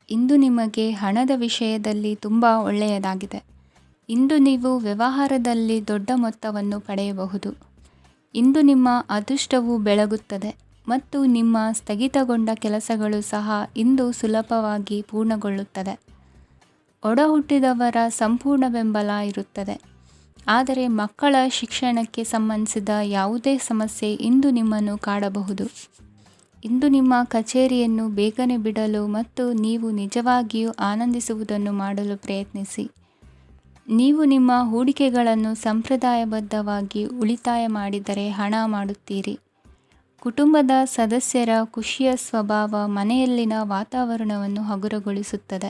ಇಂದು ನಿಮಗೆ ಹಣದ ವಿಷಯದಲ್ಲಿ ತುಂಬ ಒಳ್ಳೆಯದಾಗಿದೆ. ಇಂದು ನೀವು ವ್ಯವಹಾರದಲ್ಲಿ ದೊಡ್ಡ ಮೊತ್ತವನ್ನು ಪಡೆಯಬಹುದು. ಇಂದು ನಿಮ್ಮ ಅದೃಷ್ಟವು ಬೆಳಗುತ್ತದೆ ಮತ್ತು ನಿಮ್ಮ ಸ್ಥಗಿತಗೊಂಡ ಕೆಲಸಗಳು ಸಹ ಇಂದು ಸುಲಭವಾಗಿ ಪೂರ್ಣಗೊಳ್ಳುತ್ತದೆ. ಒಡಹುಟ್ಟಿದವರ ಸಂಪೂರ್ಣ ಬೆಂಬಲ ಇರುತ್ತದೆ. ಆದರೆ ಮಕ್ಕಳ ಶಿಕ್ಷಣಕ್ಕೆ ಸಂಬಂಧಿಸಿದ ಯಾವುದೇ ಸಮಸ್ಯೆ ಇಂದು ನಿಮ್ಮನ್ನು ಕಾಡಬಹುದು. ಇಂದು ನಿಮ್ಮ ಕಚೇರಿಯನ್ನು ಬೇಗನೆ ಬಿಡಲು ಮತ್ತು ನೀವು ನಿಜವಾಗಿಯೂ ಆನಂದಿಸುವುದನ್ನು ಮಾಡಲು ಪ್ರಯತ್ನಿಸಿ. ನೀವು ನಿಮ್ಮ ಹೂಡಿಕೆಗಳನ್ನು ಸಂಪ್ರದಾಯಬದ್ಧವಾಗಿ ಉಳಿತಾಯ ಮಾಡಿದರೆ ಹಣ ಮಾಡುತ್ತೀರಿ. ಕುಟುಂಬದ ಸದಸ್ಯರ ಖುಷಿಯ ಸ್ವಭಾವ ಮನೆಯಲ್ಲಿನ ವಾತಾವರಣವನ್ನು ಹಗುರಗೊಳಿಸುತ್ತದೆ.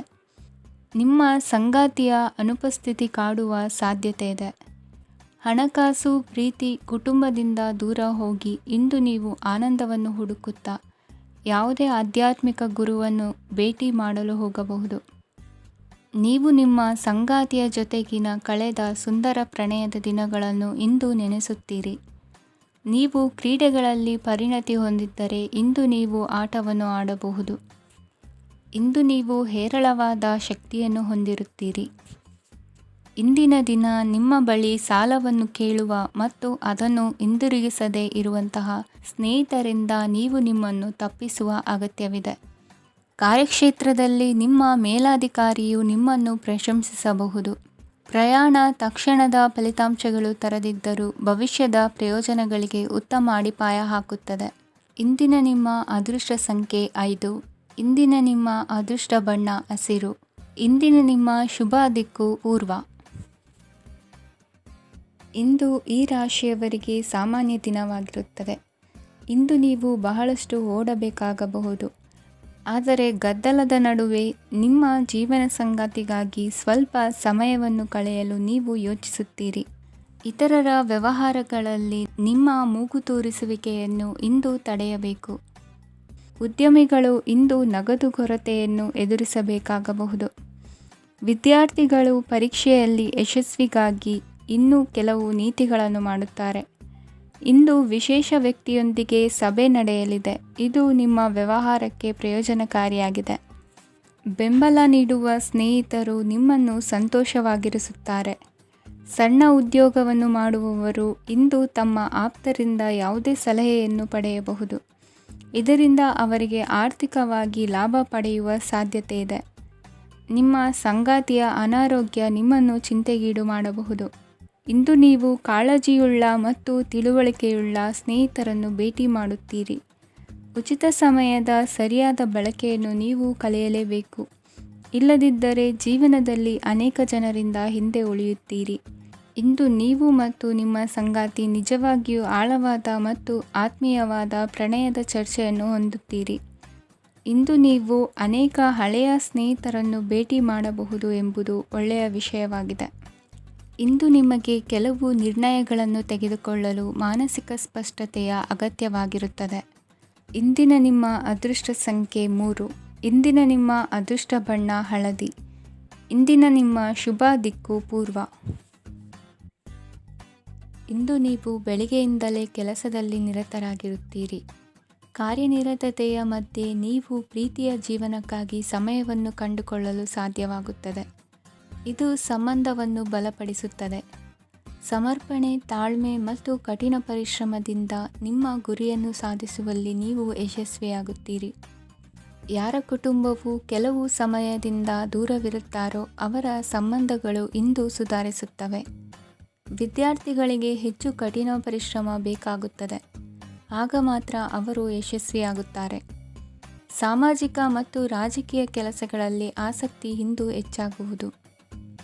ನಿಮ್ಮ ಸಂಗಾತಿಯ ಅನುಪಸ್ಥಿತಿ ಕಾಡುವ ಸಾಧ್ಯತೆ ಇದೆ. ಹಣಕಾಸು, ಪ್ರೀತಿ, ಕುಟುಂಬದಿಂದ ದೂರ ಹೋಗಿ ಇಂದು ನೀವು ಆನಂದವನ್ನು ಹುಡುಕುತ್ತಾ ಯಾವುದೇ ಆಧ್ಯಾತ್ಮಿಕ ಗುರುವನ್ನು ಭೇಟಿ ಮಾಡಲು ಹೋಗಬಹುದು. ನೀವು ನಿಮ್ಮ ಸಂಗಾತಿಯ ಜೊತೆಗಿನ ಕಳೆದ ಸುಂದರ ಪ್ರಣಯದ ದಿನಗಳನ್ನು ಇಂದು ನೆನೆಸುತ್ತೀರಿ. ನೀವು ಕ್ರೀಡೆಗಳಲ್ಲಿ ಪರಿಣತಿ ಹೊಂದಿದ್ದರೆ ಇಂದು ನೀವು ಆಟವನ್ನು ಆಡಬಹುದು. ಇಂದು ನೀವು ಹೇರಳವಾದ ಶಕ್ತಿಯನ್ನು ಹೊಂದಿರುತ್ತೀರಿ. ಇಂದಿನ ದಿನ ನಿಮ್ಮ ಬಳಿ ಸಾಲವನ್ನು ಕೇಳುವ ಮತ್ತು ಅದನ್ನು ಹಿಂದಿರುಗಿಸದೇ ಇರುವಂತಹ ಸ್ನೇಹಿತರಿಂದ ನೀವು ನಿಮ್ಮನ್ನು ತಪ್ಪಿಸುವ ಅಗತ್ಯವಿದೆ. ಕಾರ್ಯಕ್ಷೇತ್ರದಲ್ಲಿ ನಿಮ್ಮ ಮೇಲಾಧಿಕಾರಿಯು ನಿಮ್ಮನ್ನು ಪ್ರಶಂಸಿಸಬಹುದು. ಪ್ರಯಾಣ ತಕ್ಷಣದ ಫಲಿತಾಂಶಗಳು ತರದಿದ್ದರೂ ಭವಿಷ್ಯದ ಪ್ರಯೋಜನಗಳಿಗೆ ಉತ್ತಮ ಅಡಿಪಾಯ ಹಾಕುತ್ತದೆ. ಇಂದಿನ ನಿಮ್ಮ ಅದೃಷ್ಟ ಸಂಖ್ಯೆ 5. ಇಂದಿನ ನಿಮ್ಮ ಅದೃಷ್ಟ ಬಣ್ಣ ಹಸಿರು. ಇಂದಿನ ನಿಮ್ಮ ಶುಭ ದಿಕ್ಕು ಪೂರ್ವ. ಇಂದು ಈ ರಾಶಿಯವರಿಗೆ ಸಾಮಾನ್ಯ ದಿನವಾಗಿರುತ್ತದೆ. ಇಂದು ನೀವು ಬಹಳಷ್ಟು ಓಡಬೇಕಾಗಬಹುದು. ಆದರೆ ಗದ್ದಲದ ನಡುವೆ ನಿಮ್ಮ ಜೀವನ ಸಂಗಾತಿಗಾಗಿ ಸ್ವಲ್ಪ ಸಮಯವನ್ನು ಕಳೆಯಲು ನೀವು ಯೋಚಿಸುತ್ತೀರಿ. ಇತರರ ವ್ಯವಹಾರಗಳಲ್ಲಿ ನಿಮ್ಮ ಮೂಗು ತೂರಿಸುವಿಕೆಯನ್ನು ಇಂದು ತಡೆಯಬೇಕು. ಉದ್ಯಮಿಗಳು ಇಂದು ನಗದು ಕೊರತೆಯನ್ನು ಎದುರಿಸಬೇಕಾಗಬಹುದು. ವಿದ್ಯಾರ್ಥಿಗಳು ಪರೀಕ್ಷೆಯಲ್ಲಿ ಯಶಸ್ವಿಗಾಗಿ ಇನ್ನೂ ಕೆಲವು ನೀತಿಗಳನ್ನು ಮಾಡುತ್ತಾರೆ. ಇಂದು ವಿಶೇಷ ವ್ಯಕ್ತಿಯೊಂದಿಗೆ ಸಭೆ ನಡೆಯಲಿದೆ. ಇದು ನಿಮ್ಮ ವ್ಯವಹಾರಕ್ಕೆ ಪ್ರಯೋಜನಕಾರಿಯಾಗಿದೆ. ಬೆಂಬಲ ನೀಡುವ ಸ್ನೇಹಿತರು ನಿಮ್ಮನ್ನು ಸಂತೋಷವಾಗಿರಿಸುತ್ತಾರೆ. ಸಣ್ಣ ಉದ್ಯೋಗವನ್ನು ಮಾಡುವವರು ಇಂದು ತಮ್ಮ ಆಪ್ತರಿಂದ ಯಾವುದೇ ಸಲಹೆಯನ್ನು ಪಡೆಯಬಹುದು. ಇದರಿಂದ ಅವರಿಗೆ ಆರ್ಥಿಕವಾಗಿ ಲಾಭ ಪಡೆಯುವ ಸಾಧ್ಯತೆ ಇದೆ. ನಿಮ್ಮ ಸಂಗಾತಿಯ ಅನಾರೋಗ್ಯ ನಿಮ್ಮನ್ನು ಚಿಂತೆಗೀಡು ಮಾಡಬಹುದು. ಇಂದು ನೀವು ಕಾಳಜಿಯುಳ್ಳ ಮತ್ತು ತಿಳುವಳಿಕೆಯುಳ್ಳ ಸ್ನೇಹಿತರನ್ನು ಭೇಟಿ ಮಾಡುತ್ತೀರಿ. ಉಚಿತ ಸಮಯದ ಸರಿಯಾದ ಬಳಕೆಯನ್ನು ನೀವು ಕಲಿಯಲೇಬೇಕು. ಇಲ್ಲದಿದ್ದರೆ ಜೀವನದಲ್ಲಿ ಅನೇಕ ಜನರಿಂದ ಹಿಂದೆ ಉಳಿಯುತ್ತೀರಿ. ಇಂದು ನೀವು ಮತ್ತು ನಿಮ್ಮ ಸಂಗಾತಿ ನಿಜವಾಗಿಯೂ ಆಳವಾದ ಮತ್ತು ಆತ್ಮೀಯವಾದ ಪ್ರಣಯದ ಚರ್ಚೆಯನ್ನು ಹೊಂದುತ್ತೀರಿ. ಇಂದು ನೀವು ಅನೇಕ ಹಳೆಯ ಸ್ನೇಹಿತರನ್ನು ಭೇಟಿ ಮಾಡಬಹುದು ಎಂಬುದು ಒಳ್ಳೆಯ ವಿಷಯವಾಗಿದೆ. ಇಂದು ನಿಮಗೆ ಕೆಲವು ನಿರ್ಣಯಗಳನ್ನು ತೆಗೆದುಕೊಳ್ಳಲು ಮಾನಸಿಕ ಸ್ಪಷ್ಟತೆಯ ಅಗತ್ಯವಾಗಿರುತ್ತದೆ. ಇಂದಿನ ನಿಮ್ಮ ಅದೃಷ್ಟ ಸಂಖ್ಯೆ 3. ಇಂದಿನ ನಿಮ್ಮ ಅದೃಷ್ಟ ಬಣ್ಣ ಹಳದಿ. ಇಂದಿನ ನಿಮ್ಮ ಶುಭ ದಿಕ್ಕು ಪೂರ್ವ. ಇಂದು ನೀವು ಬೆಳಿಗ್ಗೆಯಿಂದಲೇ ಕೆಲಸದಲ್ಲಿ ನಿರತರಾಗಿರುತ್ತೀರಿ. ಕಾರ್ಯನಿರತತೆಯ ಮಧ್ಯೆ ನೀವು ಪ್ರೀತಿಯ ಜೀವನಕ್ಕಾಗಿ ಸಮಯವನ್ನು ಕಂಡುಕೊಳ್ಳಲು ಸಾಧ್ಯವಾಗುತ್ತದೆ. ಇದು ಸಂಬಂಧವನ್ನು ಬಲಪಡಿಸುತ್ತದೆ. ಸಮರ್ಪಣೆ, ತಾಳ್ಮೆ ಮತ್ತು ಕಠಿಣ ಪರಿಶ್ರಮದಿಂದ ನಿಮ್ಮ ಗುರಿಯನ್ನು ಸಾಧಿಸುವಲ್ಲಿ ನೀವು ಯಶಸ್ವಿಯಾಗುತ್ತೀರಿ. ಯಾರ ಕುಟುಂಬವು ಕೆಲವು ಸಮಯದಿಂದ ದೂರವಿರುತ್ತಾರೋ ಅವರ ಸಂಬಂಧಗಳು ಇಂದು ಸುಧಾರಿಸುತ್ತವೆ. ವಿದ್ಯಾರ್ಥಿಗಳಿಗೆ ಹೆಚ್ಚು ಕಠಿಣ ಪರಿಶ್ರಮ ಬೇಕಾಗುತ್ತದೆ. ಆಗ ಮಾತ್ರ ಅವರು ಯಶಸ್ವಿಯಾಗುತ್ತಾರೆ. ಸಾಮಾಜಿಕ ಮತ್ತು ರಾಜಕೀಯ ಕೆಲಸಗಳಲ್ಲಿ ಆಸಕ್ತಿ ಇಂದು ಹೆಚ್ಚಾಗುವುದು.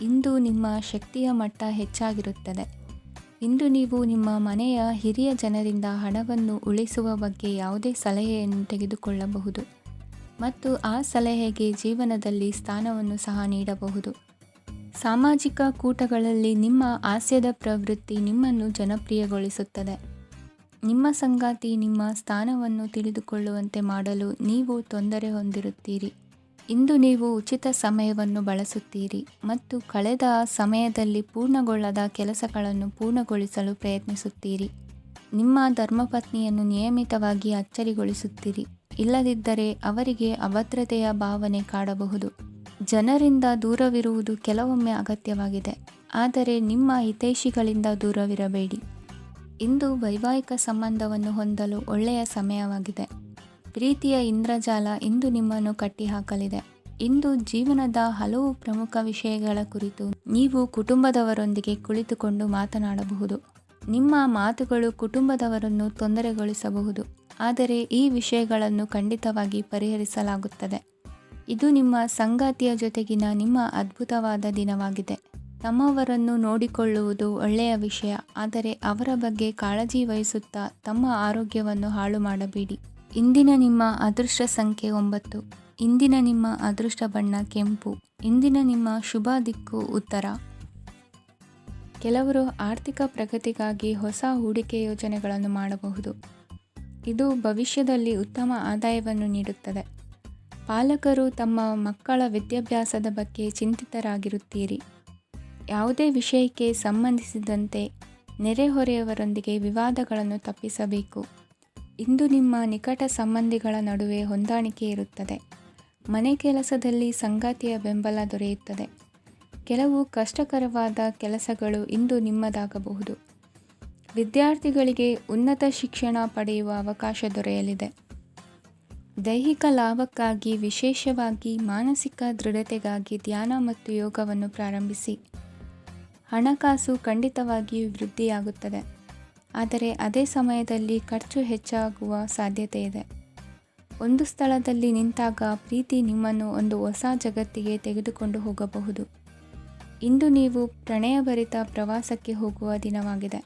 ಇಂದು ನಿಮ್ಮ ಶಕ್ತಿಯ ಮಟ್ಟ ಹೆಚ್ಚಾಗಿರುತ್ತದೆ. ಇಂದು ನೀವು ನಿಮ್ಮ ಮನೆಯ ಹಿರಿಯ ಜನರಿಂದ ಹಣವನ್ನು ಉಳಿಸುವ ಬಗ್ಗೆ ಯಾವುದೇ ಸಲಹೆಯನ್ನು ತೆಗೆದುಕೊಳ್ಳಬಹುದು ಮತ್ತು ಆ ಸಲಹೆಗೆ ಜೀವನದಲ್ಲಿ ಸ್ಥಾನವನ್ನು ಸಹ ನೀಡಬಹುದು. ಸಾಮಾಜಿಕ ಕೂಟಗಳಲ್ಲಿ ನಿಮ್ಮ ಹಾಸ್ಯದ ಪ್ರವೃತ್ತಿ ನಿಮ್ಮನ್ನು ಜನಪ್ರಿಯಗೊಳಿಸುತ್ತದೆ. ನಿಮ್ಮ ಸಂಗಾತಿ ನಿಮ್ಮ ಸ್ಥಾನವನ್ನು ತಿಳಿದುಕೊಳ್ಳುವಂತೆ ಮಾಡಲು ನೀವು ತೊಂದರೆ ಹೊಂದಿರುತ್ತೀರಿ. ಇಂದು ನೀವು ಉಚಿತ ಸಮಯವನ್ನು ಬಳಸುತ್ತೀರಿ ಮತ್ತು ಕಳೆದ ಸಮಯದಲ್ಲಿ ಪೂರ್ಣಗೊಳ್ಳದ ಕೆಲಸಗಳನ್ನು ಪೂರ್ಣಗೊಳಿಸಲು ಪ್ರಯತ್ನಿಸುತ್ತೀರಿ. ನಿಮ್ಮ ಧರ್ಮಪತ್ನಿಯನ್ನು ನಿಯಮಿತವಾಗಿ ಅಚ್ಚರಿಗೊಳಿಸುತ್ತೀರಿ. ಇಲ್ಲದಿದ್ದರೆ ಅವರಿಗೆ ಅಭದ್ರತೆಯ ಭಾವನೆ ಕಾಡಬಹುದು. ಜನರಿಂದ ದೂರವಿರುವುದು ಕೆಲವೊಮ್ಮೆ ಅಗತ್ಯವಾಗಿದೆ, ಆದರೆ ನಿಮ್ಮ ಹಿತೈಷಿಗಳಿಂದ ದೂರವಿರಬೇಡಿ. ಇಂದು ವೈವಾಹಿಕ ಸಂಬಂಧವನ್ನು ಹೊಂದಲು ಒಳ್ಳೆಯ ಸಮಯವಾಗಿದೆ. ಪ್ರೀತಿಯ ಇಂದ್ರಜಾಲ ಇಂದು ನಿಮ್ಮನ್ನು ಕಟ್ಟಿಹಾಕಲಿದೆ. ಇಂದು ಜೀವನದ ಹಲವು ಪ್ರಮುಖ ವಿಷಯಗಳ ಕುರಿತು ನೀವು ಕುಟುಂಬದವರೊಂದಿಗೆ ಕುಳಿತುಕೊಂಡು ಮಾತನಾಡಬಹುದು. ನಿಮ್ಮ ಮಾತುಗಳು ಕುಟುಂಬದವರನ್ನು ತೊಂದರೆಗೊಳಿಸಬಹುದು, ಆದರೆ ಈ ವಿಷಯಗಳನ್ನು ಖಂಡಿತವಾಗಿ ಪರಿಹರಿಸಲಾಗುತ್ತದೆ. ಇದು ನಿಮ್ಮ ಸಂಗಾತಿಯ ಜೊತೆಗಿನ ನಿಮ್ಮ ಅದ್ಭುತವಾದ ದಿನವಾಗಿದೆ. ತಮ್ಮವರನ್ನು ನೋಡಿಕೊಳ್ಳುವುದು ಒಳ್ಳೆಯ ವಿಷಯ, ಆದರೆ ಅವರ ಬಗ್ಗೆ ಕಾಳಜಿ ವಹಿಸುತ್ತಾ ತಮ್ಮ ಆರೋಗ್ಯವನ್ನು ಹಾಳು ಮಾಡಬೇಡಿ. ಇಂದಿನ ನಿಮ್ಮ ಅದೃಷ್ಟ ಸಂಖ್ಯೆ 9. ಇಂದಿನ ನಿಮ್ಮ ಅದೃಷ್ಟ ಬಣ್ಣ ಕೆಂಪು. ಇಂದಿನ ನಿಮ್ಮ ಶುಭ ದಿಕ್ಕು ಉತ್ತರ. ಕೆಲವರು ಆರ್ಥಿಕ ಪ್ರಗತಿಗಾಗಿ ಹೊಸ ಹೂಡಿಕೆ ಯೋಜನೆಗಳನ್ನು ಮಾಡಬಹುದು. ಇದು ಭವಿಷ್ಯದಲ್ಲಿ ಉತ್ತಮ ಆದಾಯವನ್ನು ನೀಡುತ್ತದೆ. ಪಾಲಕರು ತಮ್ಮ ಮಕ್ಕಳ ವಿದ್ಯಾಭ್ಯಾಸದ ಬಗ್ಗೆ ಚಿಂತಿತರಾಗಿರುತ್ತೀರಿ. ಯಾವುದೇ ವಿಷಯಕ್ಕೆ ಸಂಬಂಧಿಸಿದಂತೆ ನೆರೆಹೊರೆಯವರೊಂದಿಗೆ ವಿವಾದಗಳನ್ನು ತಪ್ಪಿಸಬೇಕು. ಇಂದು ನಿಮ್ಮ ನಿಕಟ ಸಂಬಂಧಿಗಳ ನಡುವೆ ಹೊಂದಾಣಿಕೆ ಇರುತ್ತದೆ. ಮನೆ ಕೆಲಸದಲ್ಲಿ ಸಂಗಾತಿಯ ಬೆಂಬಲ ದೊರೆಯುತ್ತದೆ. ಕೆಲವು ಕಷ್ಟಕರವಾದ ಕೆಲಸಗಳು ಇಂದು ನಿಮ್ಮದಾಗಬಹುದು. ವಿದ್ಯಾರ್ಥಿಗಳಿಗೆ ಉನ್ನತ ಶಿಕ್ಷಣ ಪಡೆಯುವ ಅವಕಾಶ ದೊರೆಯಲಿದೆ. ದೈಹಿಕ ಲಾಭಕ್ಕಾಗಿ, ವಿಶೇಷವಾಗಿ ಮಾನಸಿಕ ದೃಢತೆಗಾಗಿ ಧ್ಯಾನ ಮತ್ತು ಯೋಗವನ್ನು ಪ್ರಾರಂಭಿಸಿ. ಹಣಕಾಸು ಖಂಡಿತವಾಗಿಯೂ ವೃದ್ಧಿಯಾಗುತ್ತದೆ, ಆದರೆ ಅದೇ ಸಮಯದಲ್ಲಿ ಖರ್ಚು ಹೆಚ್ಚಾಗುವ ಸಾಧ್ಯತೆ ಇದೆ. ಒಂದು ಸ್ಥಳದಲ್ಲಿ ನಿಂತಾಗ ಪ್ರೀತಿ ನಿಮ್ಮನ್ನು ಒಂದು ಹೊಸ ಜಗತ್ತಿಗೆ ತೆಗೆದುಕೊಂಡು ಹೋಗಬಹುದು. ಇಂದು ನೀವು ಪ್ರಣಯಭರಿತ ಪ್ರವಾಸಕ್ಕೆ ಹೋಗುವ ದಿನವಾಗಿದೆ.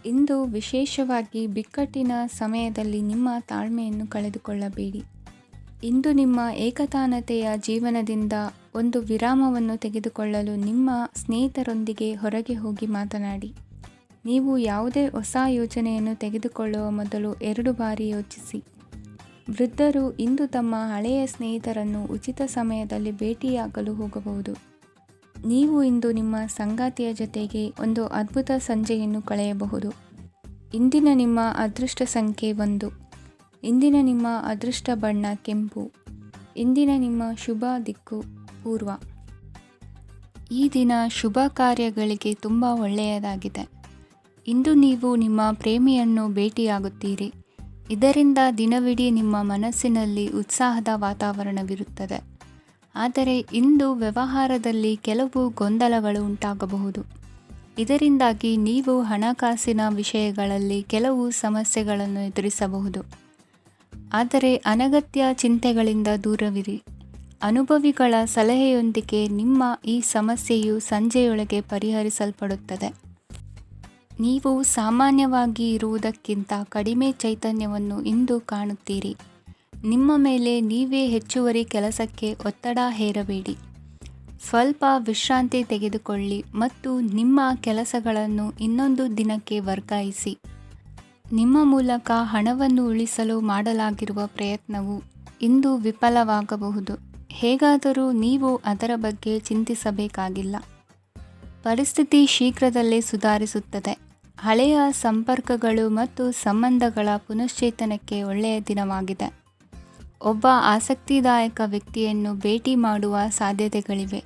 ಇಂದು ವಿಶೇಷವಾಗಿ ಬಿಕ್ಕಟ್ಟಿನ ಸಮಯದಲ್ಲಿ ನಿಮ್ಮ ತಾಳ್ಮೆಯನ್ನು ಕಳೆದುಕೊಳ್ಳಬೇಡಿ. ಇಂದು ನಿಮ್ಮ ಏಕತಾನತೆಯ ಜೀವನದಿಂದ ಒಂದು ವಿರಾಮವನ್ನು ತೆಗೆದುಕೊಳ್ಳಲು ನಿಮ್ಮ ಸ್ನೇಹಿತರೊಂದಿಗೆ ಹೊರಗೆ ಹೋಗಿ ಮಾತನಾಡಿ. ನೀವು ಯಾವುದೇ ಹೊಸ ಯೋಜನೆಯನ್ನು ತೆಗೆದುಕೊಳ್ಳುವ ಮೊದಲು 2 ಬಾರಿ ಯೋಚಿಸಿ. ವೃದ್ಧರು ಇಂದು ತಮ್ಮ ಹಳೆಯ ಸ್ನೇಹಿತರನ್ನು ಉಚಿತ ಸಮಯದಲ್ಲಿ ಭೇಟಿಯಾಗಲು ಹೋಗಬಹುದು. ನೀವು ಇಂದು ನಿಮ್ಮ ಸಂಗಾತಿಯ ಜೊತೆಗೆ ಒಂದು ಅದ್ಭುತ ಸಂಜೆಯನ್ನು ಕಳೆಯಬಹುದು. ಇಂದಿನ ನಿಮ್ಮ ಅದೃಷ್ಟ ಸಂಖ್ಯೆ 1. ಇಂದಿನ ನಿಮ್ಮ ಅದೃಷ್ಟ ಬಣ್ಣ ಕೆಂಪು. ಇಂದಿನ ನಿಮ್ಮ ಶುಭ ದಿಕ್ಕು ಪೂರ್ವ. ಈ ದಿನ ಶುಭ ಕಾರ್ಯಗಳಿಗೆ ತುಂಬ ಒಳ್ಳೆಯದಾಗಿದೆ. ಇಂದು ನೀವು ನಿಮ್ಮ ಪ್ರೇಮಿಯನ್ನು ಭೇಟಿಯಾಗುತ್ತೀರಿ. ಇದರಿಂದ ದಿನವಿಡೀ ನಿಮ್ಮ ಮನಸ್ಸಿನಲ್ಲಿ ಉತ್ಸಾಹದ ವಾತಾವರಣವಿರುತ್ತದೆ. ಆದರೆ ಇಂದು ವ್ಯವಹಾರದಲ್ಲಿ ಕೆಲವು ಗೊಂದಲಗಳು ಉಂಟಾಗಬಹುದು. ಇದರಿಂದಾಗಿ ನೀವು ಹಣಕಾಸಿನ ವಿಷಯಗಳಲ್ಲಿ ಕೆಲವು ಸಮಸ್ಯೆಗಳನ್ನು ಎದುರಿಸಬಹುದು. ಆದರೆ ಅನಗತ್ಯ ಚಿಂತೆಗಳಿಂದ ದೂರವಿರಿ. ಅನುಭವಿಗಳ ಸಲಹೆಯೊಂದಿಗೆ ನಿಮ್ಮ ಈ ಸಮಸ್ಯೆಯು ಸಂಜೆಯೊಳಗೆ ಪರಿಹರಿಸಲ್ಪಡುತ್ತದೆ. ನೀವು ಸಾಮಾನ್ಯವಾಗಿ ಇರುವುದಕ್ಕಿಂತ ಕಡಿಮೆ ಚೈತನ್ಯವನ್ನು ಇಂದು ಕಾಣುತ್ತೀರಿ. ನಿಮ್ಮ ಮೇಲೆ ನೀವೇ ಹೆಚ್ಚುವರಿ ಕೆಲಸಕ್ಕೆ ಒತ್ತಡ ಹೇರಬೇಡಿ. ಸ್ವಲ್ಪ ವಿಶ್ರಾಂತಿ ತೆಗೆದುಕೊಳ್ಳಿ ಮತ್ತು ನಿಮ್ಮ ಕೆಲಸಗಳನ್ನು ಇನ್ನೊಂದು ದಿನಕ್ಕೆ ವರ್ಗಾಯಿಸಿ. ನಿಮ್ಮ ಮೂಲಕ ಹಣವನ್ನು ಉಳಿಸಲು ಮಾಡಲಾಗಿರುವ ಪ್ರಯತ್ನವು ಇಂದು ವಿಫಲವಾಗಬಹುದು. ಹೇಗಾದರೂ ನೀವು ಅದರ ಬಗ್ಗೆ ಚಿಂತಿಸಬೇಕಾಗಿಲ್ಲ. ಪರಿಸ್ಥಿತಿ ಶೀಘ್ರದಲ್ಲೇ ಸುಧಾರಿಸುತ್ತದೆ. ಹಳೆಯ ಸಂಪರ್ಕಗಳು ಮತ್ತು ಸಂಬಂಧಗಳ ಪುನಶ್ಚೇತನಕ್ಕೆ ಒಳ್ಳೆಯ ದಿನವಾಗಿದೆ. ಒಬ್ಬ ಆಸಕ್ತಿದಾಯಕ ವ್ಯಕ್ತಿಯನ್ನು ಭೇಟಿ ಮಾಡುವ ಸಾಧ್ಯತೆಗಳಿವೆ.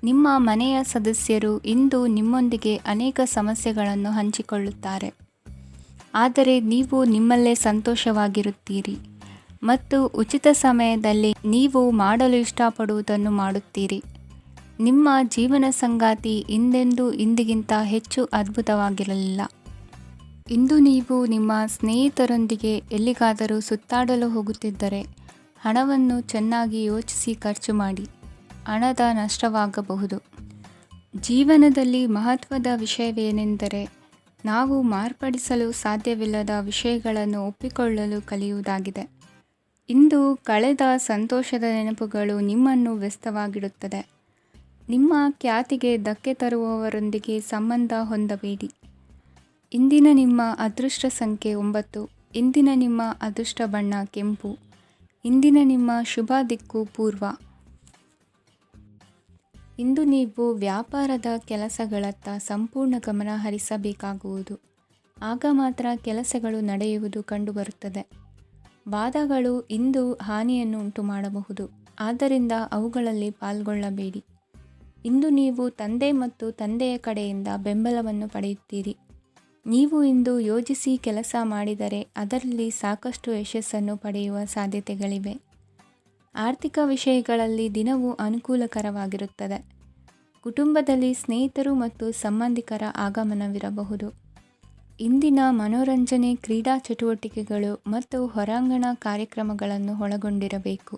ನಿಮ್ಮ ಮನೆಯ ಸದಸ್ಯರು ಇಂದು ನಿಮ್ಮೊಂದಿಗೆ ಅನೇಕ ಸಮಸ್ಯೆಗಳನ್ನು ಹಂಚಿಕೊಳ್ಳುತ್ತಾರೆ, ಆದರೆ ನೀವು ನಿಮ್ಮಲ್ಲೇ ಸಂತೋಷವಾಗಿರುತ್ತೀರಿ ಮತ್ತು ಉಚಿತ ಸಮಯದಲ್ಲಿ ನೀವು ಮಾಡಲು ಇಷ್ಟಪಡುವುದನ್ನು ಮಾಡುತ್ತೀರಿ. ನಿಮ್ಮ ಜೀವನ ಸಂಗಾತಿ ಇಂದಿಗಿಂತ ಹೆಚ್ಚು ಅದ್ಭುತವಾಗಿರಲಿಲ್ಲ. ಇಂದು ನೀವು ನಿಮ್ಮ ಸ್ನೇಹಿತರೊಂದಿಗೆ ಎಲ್ಲಿಗಾದರೂ ಸುತ್ತಾಡಲು ಹೋಗುತ್ತಿದ್ದರೆ ಹಣವನ್ನು ಚೆನ್ನಾಗಿ ಯೋಚಿಸಿ ಖರ್ಚು ಮಾಡಿ. ಹಣದ ನಷ್ಟವಾಗಬಹುದು. ಜೀವನದಲ್ಲಿ ಮಹತ್ವದ ವಿಷಯವೇನೆಂದರೆ ನಾವು ಮಾರ್ಪಡಿಸಲು ಸಾಧ್ಯವಿಲ್ಲದ ವಿಷಯಗಳನ್ನು ಒಪ್ಪಿಕೊಳ್ಳಲು ಕಲಿಯುವುದಾಗಿದೆ. ಇಂದು ಕಳೆದ ಸಂತೋಷದ ನೆನಪುಗಳು ನಿಮ್ಮನ್ನು ವ್ಯಸ್ತವಾಗಿಡುತ್ತದೆ. ನಿಮ್ಮ ಖ್ಯಾತಿಗೆ ಧಕ್ಕೆ ತರುವವರೊಂದಿಗೆ ಸಂಬಂಧ ಹೊಂದಬೇಡಿ. ಇಂದಿನ ನಿಮ್ಮ ಅದೃಷ್ಟ ಸಂಖ್ಯೆ 9. ಇಂದಿನ ನಿಮ್ಮ ಅದೃಷ್ಟ ಬಣ್ಣ ಕೆಂಪು. ಇಂದಿನ ನಿಮ್ಮ ಶುಭ ದಿಕ್ಕು ಪೂರ್ವ. ಇಂದು ನೀವು ವ್ಯಾಪಾರದ ಕೆಲಸಗಳತ್ತ ಸಂಪೂರ್ಣ ಗಮನ ಹರಿಸಬೇಕಾಗುವುದು. ಆಗ ಮಾತ್ರ ಕೆಲಸಗಳು ನಡೆಯುವುದು ಕಂಡುಬರುತ್ತದೆ. ವಾದಗಳು ಇಂದು ಹಾನಿಯನ್ನು ಉಂಟು ಮಾಡಬಹುದು, ಆದ್ದರಿಂದ ಅವುಗಳಲ್ಲಿ ಪಾಲ್ಗೊಳ್ಳಬೇಡಿ. ಇಂದು ನೀವು ತಂದೆ ಮತ್ತು ತಂದೆಯ ಕಡೆಯಿಂದ ಬೆಂಬಲವನ್ನು ಪಡೆಯುತ್ತೀರಿ. ನೀವು ಇಂದು ಯೋಜಿಸಿ ಕೆಲಸ ಮಾಡಿದರೆ ಅದರಲ್ಲಿ ಸಾಕಷ್ಟು ಯಶಸ್ಸನ್ನು ಪಡೆಯುವ ಸಾಧ್ಯತೆಗಳಿವೆ. ಆರ್ಥಿಕ ವಿಷಯಗಳಲ್ಲಿ ದಿನವೂ ಅನುಕೂಲಕರವಾಗಿರುತ್ತದೆ. ಕುಟುಂಬದಲ್ಲಿ ಸ್ನೇಹಿತರು ಮತ್ತು ಸಂಬಂಧಿಕರ ಆಗಮನವಿರಬಹುದು. ಇಂದಿನ ಮನೋರಂಜನೆ ಕ್ರೀಡಾ ಚಟುವಟಿಕೆಗಳು ಮತ್ತು ಹೊರಾಂಗಣ ಕಾರ್ಯಕ್ರಮಗಳನ್ನು ಒಳಗೊಂಡಿರಬೇಕು.